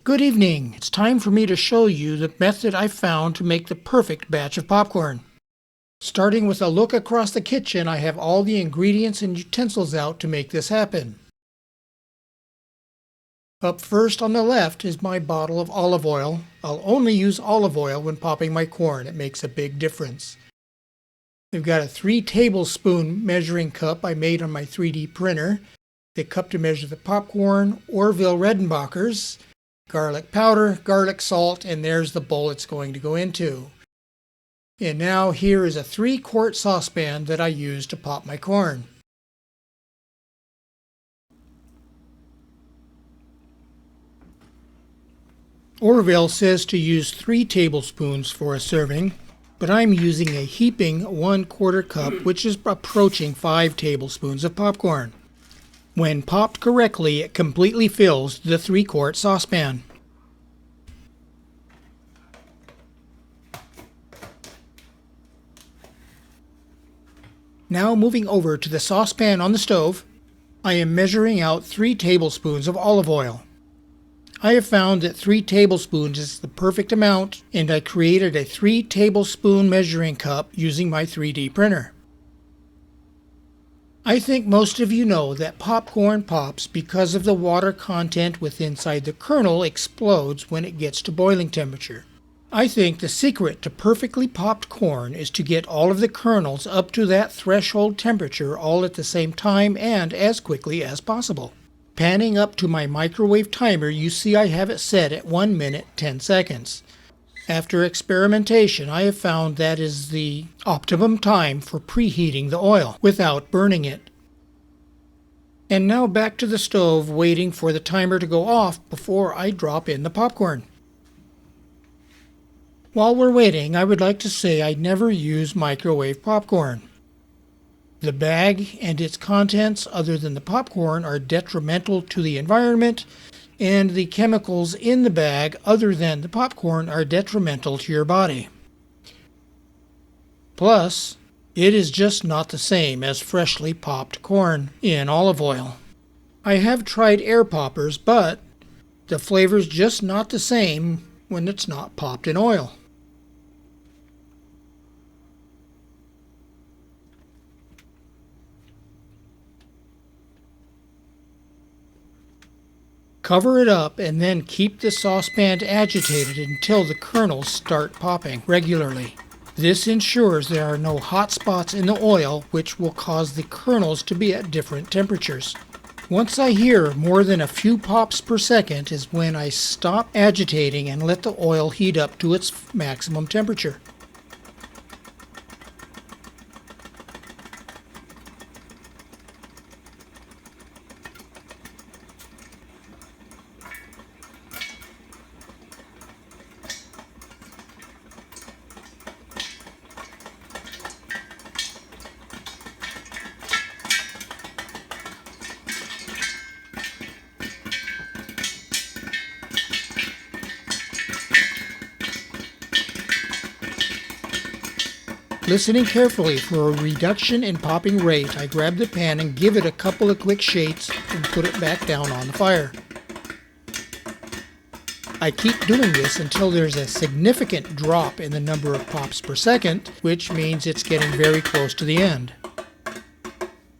Good evening. It's time for me to show you the method I found to make the perfect batch of popcorn. Starting with a look across the kitchen, I have all the ingredients and utensils out to make this happen. Up first on the left is my bottle of olive oil. I'll only use olive oil when popping my corn. It makes a big difference. We've got a 3 tablespoon measuring cup I made on my 3D printer. The cup to measure the popcorn, Orville Redenbacher's, garlic powder, garlic salt, and there's the bowl it's going to go into. And now here is a 3-quart saucepan that I use to pop my corn. Orville says to use 3 tablespoons for a serving, but I'm using a heaping 1/4 cup, which is approaching 5 tablespoons of popcorn. When popped correctly, it completely fills the 3-quart saucepan. Now moving over to the saucepan on the stove, I am measuring out 3 tablespoons of olive oil. I have found that 3 tablespoons is the perfect amount, and I created a 3 tablespoon measuring cup using my 3D printer. I think most of you know that popcorn pops because of the water content inside the kernel explodes when it gets to boiling temperature. I think the secret to perfectly popped corn is to get all of the kernels up to that threshold temperature all at the same time and as quickly as possible. Panning up to my microwave timer, you see I have it set at 1 minute 10 seconds. After experimentation, I have found that is the optimum time for preheating the oil without burning it. And now back to the stove, waiting for the timer to go off before I drop in the popcorn. While we're waiting, I would like to say I never use microwave popcorn. The bag and its contents, other than the popcorn, are detrimental to the environment, and the chemicals in the bag, other than the popcorn, are detrimental to your body. Plus, it is just not the same as freshly popped corn in olive oil. I have tried air poppers, but the flavor's just not the same when it's not popped in oil. Cover it up and then keep the saucepan agitated until the kernels start popping regularly. This ensures there are no hot spots in the oil, which will cause the kernels to be at different temperatures. Once I hear more than a few pops per second is when I stop agitating and let the oil heat up to its maximum temperature. Listening carefully for a reduction in popping rate, I grab the pan and give it a couple of quick shakes and put it back down on the fire. I keep doing this until there's a significant drop in the number of pops per second, which means it's getting very close to the end.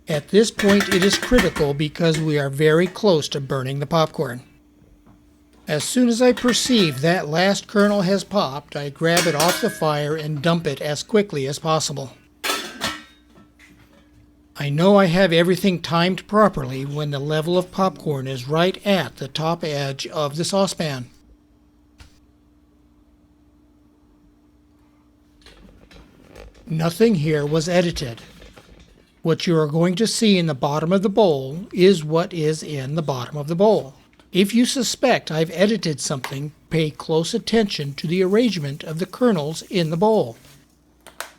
At this point it is critical because we are very close to burning the popcorn. As soon as I perceive that last kernel has popped, I grab it off the fire and dump it as quickly as possible. I know I have everything timed properly when the level of popcorn is right at the top edge of the saucepan. Nothing here was edited. What you are going to see in the bottom of the bowl is what is in the bottom of the bowl. If you suspect I've edited something, pay close attention to the arrangement of the kernels in the bowl.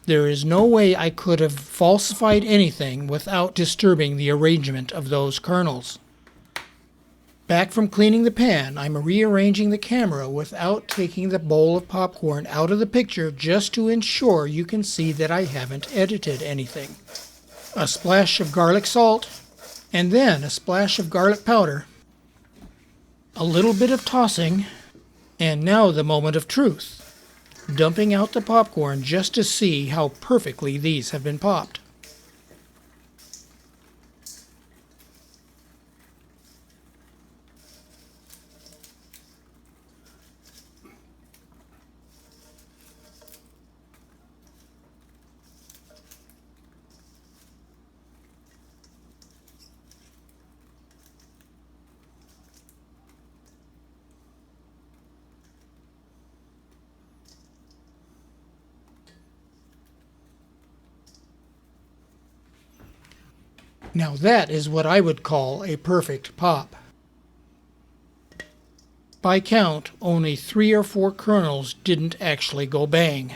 There is no way I could have falsified anything without disturbing the arrangement of those kernels. Back from cleaning the pan, I'm rearranging the camera without taking the bowl of popcorn out of the picture just to ensure you can see that I haven't edited anything. A splash of garlic salt, and then a splash of garlic powder. A little bit of tossing, And now the moment of truth. Dumping out the popcorn just to see how perfectly these have been popped. Now that is what I would call a perfect pop. By count, only 3 or 4 kernels didn't actually go bang.